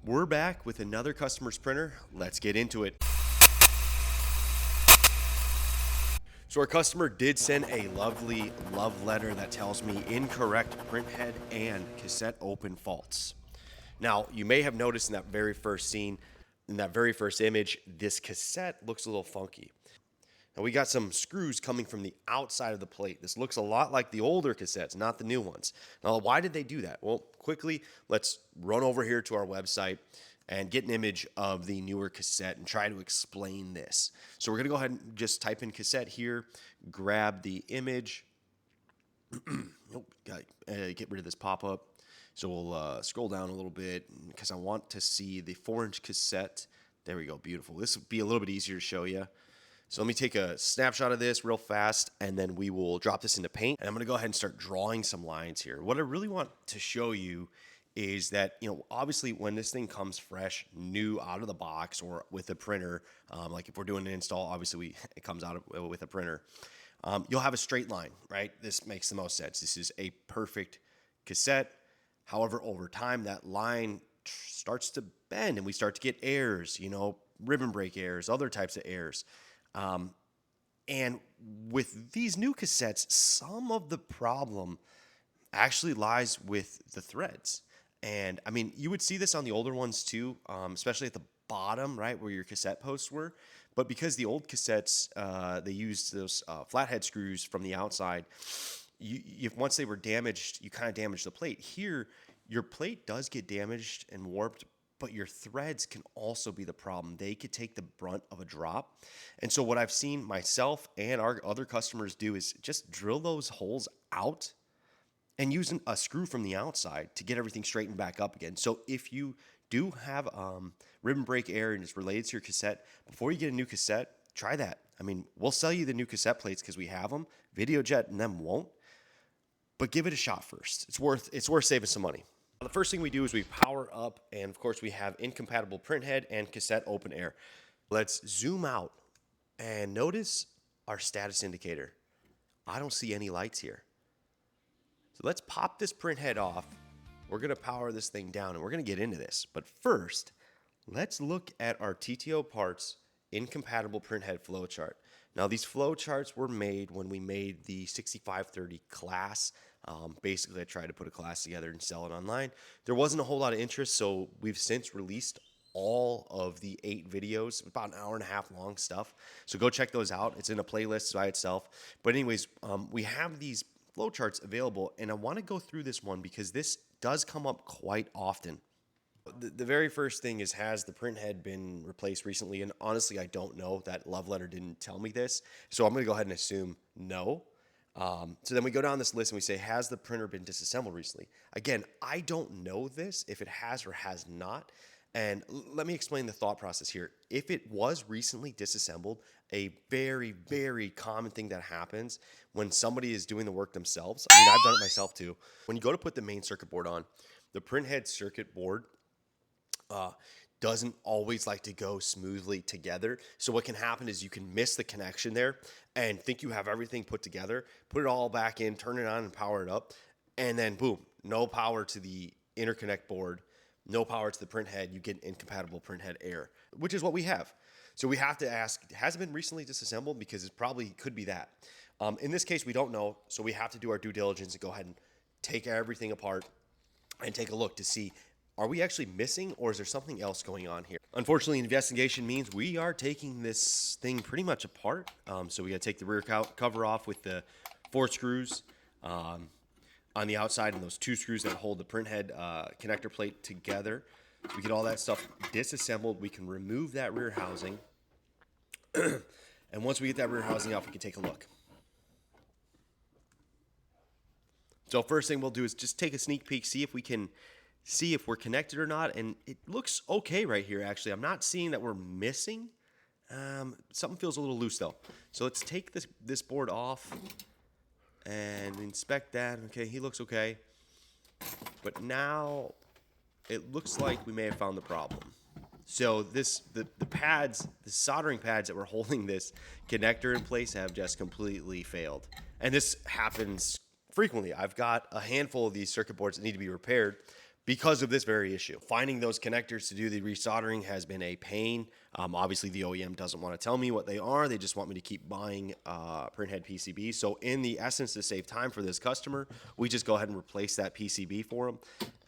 We're back with another customer's printer. Let's get into it. So our customer did send a lovely love letter that tells me incorrect printhead and cassette open faults. Now, you may have noticed in that very first scene, in that very first image, this cassette looks a little funky. Now we got some screws coming from the outside of the plate. This looks a lot like the older cassettes, not the new ones. Now, why did they do that? Well, quickly, let's run over here to our website and get an image of the newer cassette and try to explain this. So we're gonna go ahead and just type in cassette here, grab the image. Get rid of this pop-up. So we'll scroll down a little bit because I want to see the 4-inch cassette. There we go, beautiful. This will be a little bit easier to show you. So let me take a snapshot of this real fast, and then we will drop this into Paint. And I'm gonna go ahead and start drawing some lines here. What I really want to show you is that, obviously when this thing comes fresh, new out of the box or with a printer, like if we're doing an install, obviously it comes out with a printer, you'll have a straight line, right? This makes the most sense. This is a perfect cassette. However, over time, that line starts to bend and we start to get errors, ribbon break errors, other types of errors. And with these new cassettes, some of the problem actually lies with the threads. And I mean, you would see this on the older ones too, especially at the bottom, right, where your cassette posts were. But because the old cassettes, they used those flathead screws from the outside, once they were damaged, you kind of damaged the plate. Here, your plate does get damaged and warped, but your threads can also be the problem. They could take the brunt of a drop. And so what I've seen myself and our other customers do is just drill those holes out and using a screw from the outside to get everything straightened back up again. So if you do have ribbon break error and it's related to your cassette, before you get a new cassette, try that. I mean, we'll sell you the new cassette plates because we have them. Videojet and them won't. But give it a shot first. It's worth saving some money. The first thing we do is we power up, and of course we have incompatible printhead and cassette open air. Let's zoom out and notice our status indicator. I don't see any lights here. So let's pop this printhead off. We're gonna power this thing down and we're gonna get into this. But first, let's look at our TTO parts incompatible printhead flowchart. Now these flowcharts were made when we made the 6530 class. Basically, I tried to put a class together and sell it online. There wasn't a whole lot of interest, so we've since released all of the 8 videos, about an hour and a half long stuff. So go check those out. It's in a playlist by itself. But anyways, we have these flowcharts available, and I want to go through this one because this does come up quite often. The very first thing is, has the printhead been replaced recently? And honestly, I don't know. That love letter didn't tell me this. So I'm going to go ahead and assume no. So then we go down this list and we say, has the printer been disassembled recently? Again, I don't know this, if it has or has not. And let me explain the thought process here. If it was recently disassembled, a very, very common thing that happens when somebody is doing the work themselves, I mean, I've done it myself too. When you go to put the main circuit board on, the printhead circuit board doesn't always like to go smoothly together. So what can happen is you can miss the connection there and think you have everything put together, put it all back in, turn it on and power it up, and then boom, no power to the interconnect board, no power to the printhead, you get incompatible printhead error, which is what we have. So we have to ask, has it been recently disassembled? Because it probably could be that. In this case, we don't know, so we have to do our due diligence and go ahead and take everything apart and take a look to see, are we actually missing, or is there something else going on here? Unfortunately, investigation means we are taking this thing pretty much apart. So we got to take the rear cover off with the 4 screws on the outside and those 2 screws that hold the printhead connector plate together. So we get all that stuff disassembled. We can remove that rear housing. And once we get that rear housing off, we can take a look. So first thing we'll do is just take a sneak peek, see if we can see if we're connected or not, and it looks okay right here. Actually, I'm not seeing that we're missing. Something feels a little loose though. So let's take this board off and inspect that. Okay, he looks okay, but now it looks like we may have found the problem. So the pads, the soldering pads that were holding this connector in place have just completely failed, and this happens frequently. I've got a handful of these circuit boards that need to be repaired. because of this very issue. Finding those connectors to do the resoldering has been a pain. Obviously, the OEM doesn't want to tell me what they are. They just want me to keep buying printhead PCBs. So in the essence, to save time for this customer, we just go ahead and replace that PCB for them,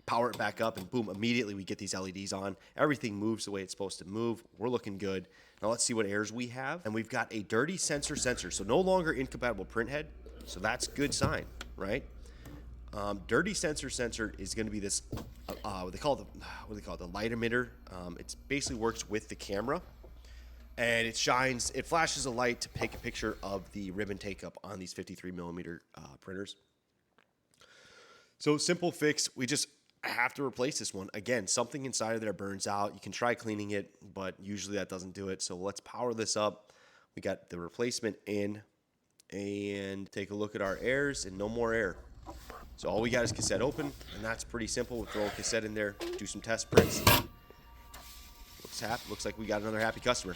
power it back up, and boom, immediately we get these LEDs on. Everything moves the way it's supposed to move. We're looking good. Now let's see what errors we have. And we've got a dirty sensor, so no longer incompatible printhead. So that's a good sign, right? Dirty sensor is going to be this, what they call the light emitter. It basically works with the camera, and it flashes a light to take a picture of the ribbon take up on these 53 millimeter printers. So simple fix, we just have to replace this one. Again, something inside of there burns out. You can try cleaning it, but usually that doesn't do it. So let's power this up. We got the replacement in, and take a look at our errors, and no more error. So all we got is cassette open, and that's pretty simple. We'll throw a cassette in there, do some test prints. Looks like we got another happy customer.